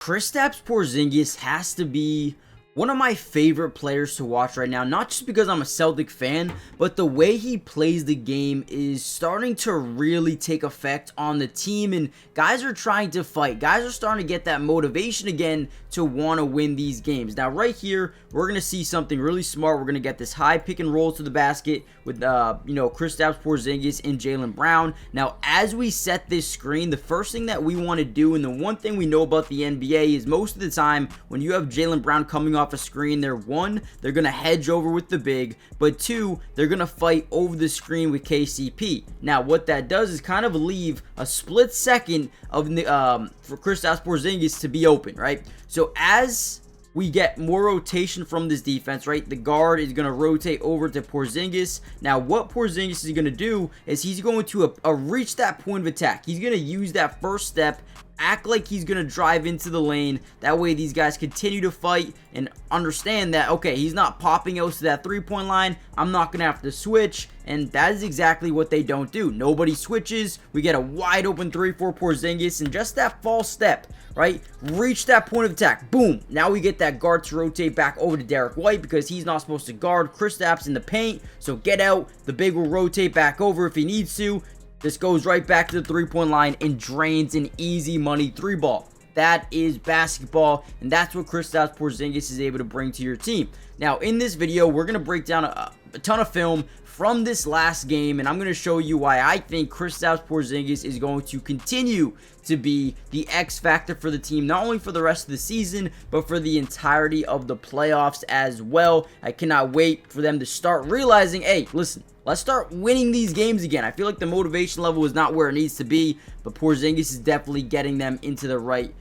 Kristaps Porzingis has to be one of my favorite players to watch right now, not just because I'm a Celtic fan, but the way he plays the game is starting to really take effect on the team, and guys are trying to fight. Guys are starting to get that motivation again to want to win these games. Now, right here, we're going to see something really smart. We're going to get this high pick and roll to the basket with, Kristaps Porzingis and Jaylen Brown. Now, as we set this screen, the first thing that we want to do, and the one thing we know about the NBA is most of the time when you have Jaylen Brown coming off a screen, they're going to hedge over with the big, but two, they're going to fight over the screen with KCP. Now, what that does is kind of leave a split second of for Kristaps Porzingis to be open, right? So as we get more rotation from this defense, right? The guard is going to rotate over to Porzingis. Now, what Porzingis is going to do is he's going to reach that point of attack. He's going to use that first step, act like he's going to drive into the lane. That way, these guys continue to fight and understand that, okay, he's not popping out to that three-point line. I'm not going to have to switch. And that is exactly what they don't do. Nobody switches. We get a wide open 3 for Porzingis, and just that false step, right? Reach that point of attack. Boom. Now we get that guard to rotate back over to Derek White because he's not supposed to guard Kristaps in the paint. So get out. The big will rotate back over if he needs to. This goes right back to the three-point line and drains an easy money 3-ball. That is basketball, and that's what Kristaps Porzingis is able to bring to your team. Now, in this video, we're going to break down a ton of film from this last game, and I'm going to show you why I think Kristaps Porzingis is going to continue to be the X factor for the team, not only for the rest of the season, but for the entirety of the playoffs as well. I cannot wait for them to start realizing, hey, listen, let's start winning these games again. I feel like the motivation level is not where it needs to be, but Porzingis is definitely getting them into the right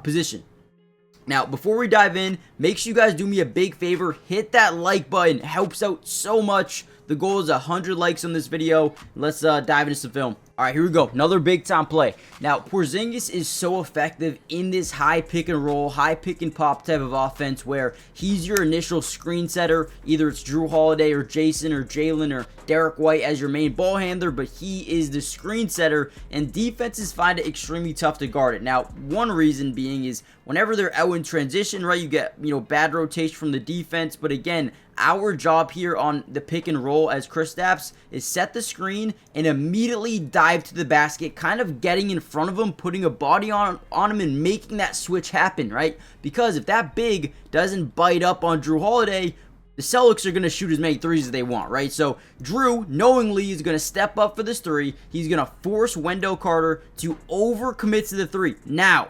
position. Now, before we dive in, make sure you guys do me a big favor. Hit that like button. It helps out so much. The goal is 100 likes on this video. Let's dive into some film. All right, here we go. Another big time play. Now, Porzingis is so effective in this high pick and roll, high pick and pop type of offense where he's your initial screen setter. Either it's Jrue Holiday or Jason or Jaylen or Derek White as your main ball handler, but he is the screen setter, and defenses find it extremely tough to guard it. Now, one reason being is whenever they're out in transition, right, you get, bad rotation from the defense, but again, our job here on the pick and roll as Kristaps is set the screen and immediately dive to the basket, kind of getting in front of him, putting a body on him, and making that switch happen, right? Because if that big doesn't bite up on Jrue Holiday, the Celtics are going to shoot as many threes as they want, right? So Jrue knowingly is going to step up for this three. He's going to force Wendell Carter to overcommit to the three. Now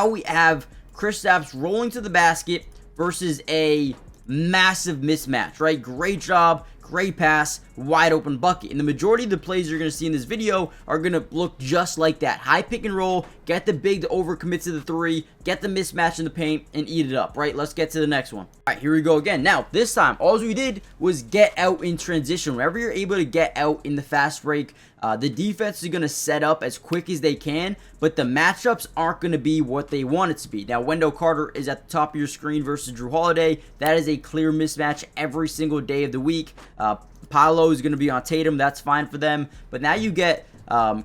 we have Kristaps rolling to the basket versus a massive mismatch, right? Great job, great pass, wide open bucket. And the majority of the plays you're going to see in this video are going to look just like that. High pick and roll, get the big to overcommit to the three, get the mismatch in the paint, and eat it up, right? Let's get to the next one. All right, here we go again. Now, this time, all we did was get out in transition. Whenever you're able to get out in the fast break, the defense is going to set up as quick as they can, but the matchups aren't going to be what they want it to be. Now, Wendell Carter is at the top of your screen versus Jrue Holiday. That is a clear mismatch every single day of the week. Paolo is going to be on Tatum. That's fine for them. But now you get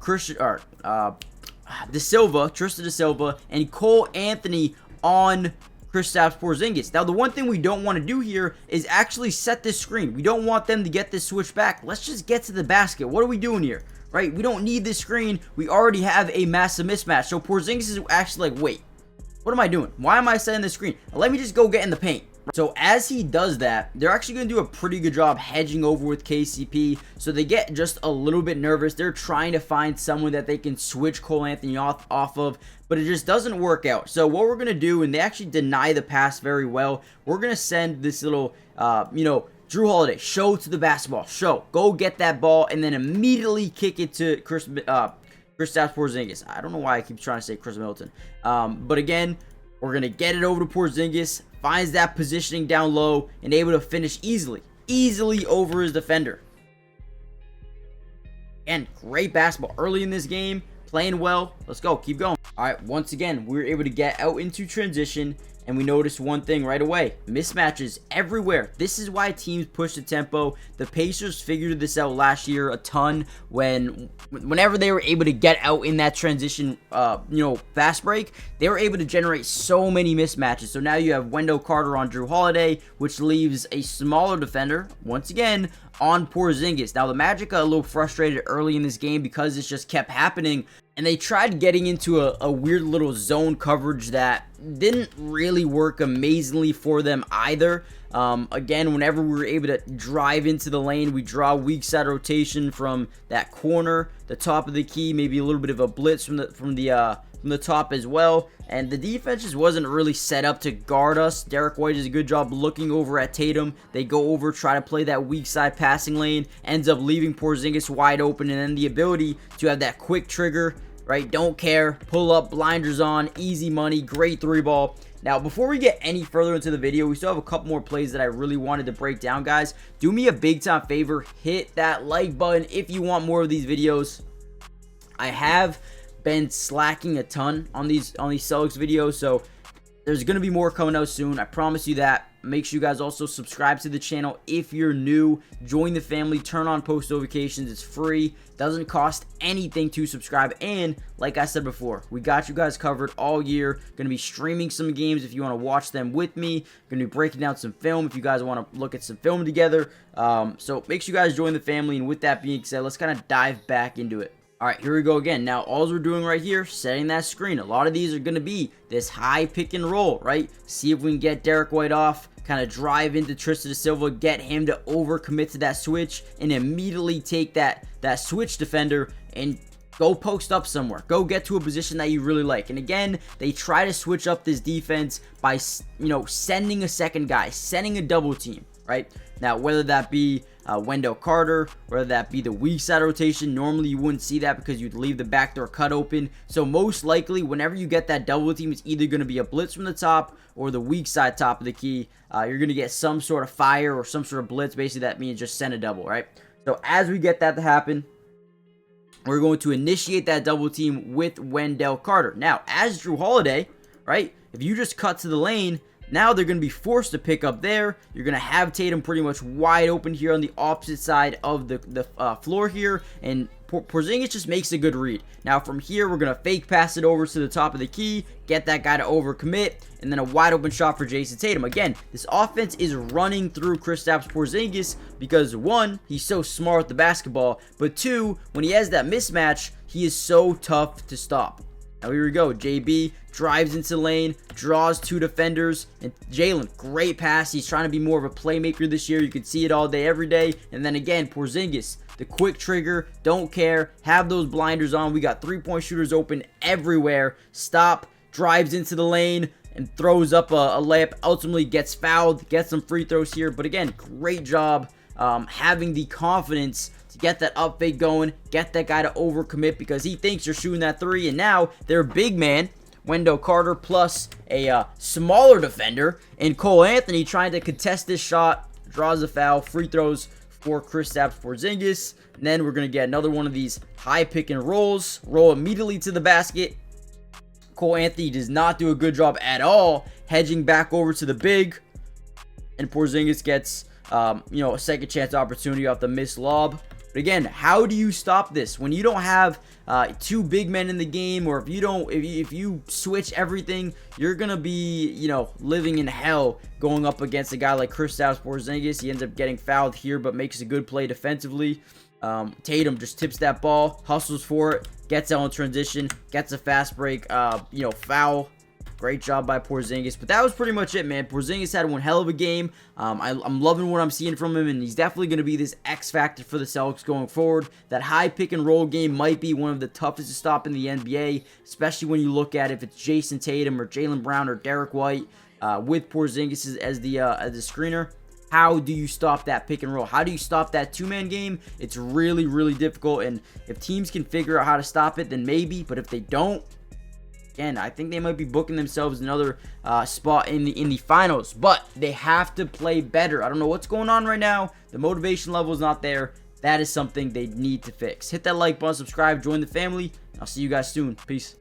Tristan De Silva, and Cole Anthony on Kristaps Porzingis. Now, the one thing we don't want to do here is actually set this screen. We don't want them to get this switch back. Let's just get to the basket. What are we doing here? Right? We don't need this screen. We already have a massive mismatch. So Porzingis is actually like, wait, what am I doing? Why am I setting this screen? Let me just go get in the paint. So as he does that, they're actually going to do a pretty good job hedging over with KCP. So they get just a little bit nervous. They're trying to find someone that they can switch Cole Anthony off of, but it just doesn't work out. So what we're going to do, and they actually deny the pass very well, we're going to send this little, Jrue Holiday, show to the basketball. Show. Go get that ball, and then immediately kick it to Kristaps Porzingis. I don't know why I keep trying to say Chris Middleton. But again, we're going to get it over to Porzingis. Finds that positioning down low and able to finish easily over his defender. And great basketball early in this game, playing well. Let's go, keep going. All right, once again, we were able to get out into transition, and we noticed one thing right away: mismatches everywhere. This is why teams push the tempo. The Pacers figured this out last year a ton whenever they were able to get out in that transition, fast break. They were able to generate so many mismatches. So now you have Wendell Carter on Drew Holiday, which leaves a smaller defender, once again, on Porzingis. Now, the Magic got a little frustrated early in this game because this just kept happening, and they tried getting into a weird little zone coverage that didn't really work amazingly for them either. Again, whenever we were able to drive into the lane, we draw weak side rotation from that corner, the top of the key, maybe a little bit of a blitz from the top as well. And the defense just wasn't really set up to guard us. Derek White does a good job looking over at Tatum. They go over, try to play that weak side passing lane, ends up leaving Porzingis wide open, and then the ability to have that quick trigger, right? Don't care, pull up, blinders on, easy money, great three ball. Now, before we get any further into the video, we still have a couple more plays that I really wanted to break down, guys. Do me a big time favor, hit that like button if you want more of these videos. I have been slacking a ton on these Celtics videos, so there's going to be more coming out soon. I promise you that. Make sure you guys also subscribe to the channel if you're new. Join the family. Turn on post notifications. It's free. Doesn't cost anything to subscribe. And like I said before, we got you guys covered all year. Going to be streaming some games if you want to watch them with me. Going to be breaking down some film if you guys want to look at some film together. So make sure you guys join the family. And with that being said, let's kind of dive back into it. All right, here we go again. Now, all we're doing right here, setting that screen. A lot of these are going to be this high pick and roll, right? See if we can get Derek White off, kind of drive into Tristan da Silva, get him to overcommit to that switch, and immediately take that switch defender and go post up somewhere. Go get to a position that you really like. And again, they try to switch up this defense by, sending a second guy, sending a double team, right? Now, whether that be Wendell Carter, whether that be the weak side rotation, normally you wouldn't see that because you'd leave the backdoor cut open. So most likely, whenever you get that double team, it's either going to be a blitz from the top or the weak side top of the key. You're going to get some sort of fire or some sort of blitz. Basically, that means just send a double, right? So as we get that to happen, we're going to initiate that double team with Wendell Carter. Now, as Drew Holiday, right, if you just cut to the lane, now they're going to be forced to pick up there. You're going to have Tatum pretty much wide open here on the opposite side of the floor here. And Porzingis just makes a good read. Now from here, we're going to fake pass it over to the top of the key, get that guy to overcommit, and then a wide open shot for Jason Tatum. Again, this offense is running through Kristaps Porzingis because one, he's so smart with the basketball, but two, when he has that mismatch, he is so tough to stop. Now here we go. JB drives into the lane, draws two defenders, and Jalen, great pass. He's trying to be more of a playmaker this year. You can see it all day, every day. And then again, Porzingis, the quick trigger, don't care, have those blinders on. We got three-point shooters open everywhere. Stop, drives into the lane, and throws up a layup. Ultimately gets fouled, gets some free throws here. But again, great job having the confidence to get that up fake going, get that guy to overcommit because he thinks you're shooting that three. And now their big man, Wendell Carter, plus a smaller defender, and Cole Anthony trying to contest this shot, draws a foul, free throws for Kristaps Porzingis. And then we're going to get another one of these high pick and rolls, roll immediately to the basket. Cole Anthony does not do a good job at all hedging back over to the big, and Porzingis gets a second chance opportunity off the missed lob. But again, how do you stop this when you don't have two big men in the game, or if you switch everything, you're gonna be living in hell going up against a guy like Kristaps Porzingis. He ends up getting fouled here, but makes a good play defensively. Tatum just tips that ball, hustles for it, gets out in transition, gets a fast break, foul. Great job by Porzingis. But that was pretty much it, man. Porzingis had one hell of a game. I'm loving what I'm seeing from him, and he's definitely going to be this X factor for the Celtics going forward. That high pick and roll game might be one of the toughest to stop in the NBA, especially when you look at if it's Jason Tatum or Jaylen Brown or Derek White with Porzingis as the screener. How do you stop that pick and roll? How do you stop that two-man game? It's really, really difficult, and if teams can figure out how to stop it, then maybe. But if they don't, again, I think they might be booking themselves another spot in the finals, but they have to play better. I don't know what's going on right now. The motivation level is not there. That is something they need to fix. Hit that like button, subscribe, join the family. I'll see you guys soon. Peace.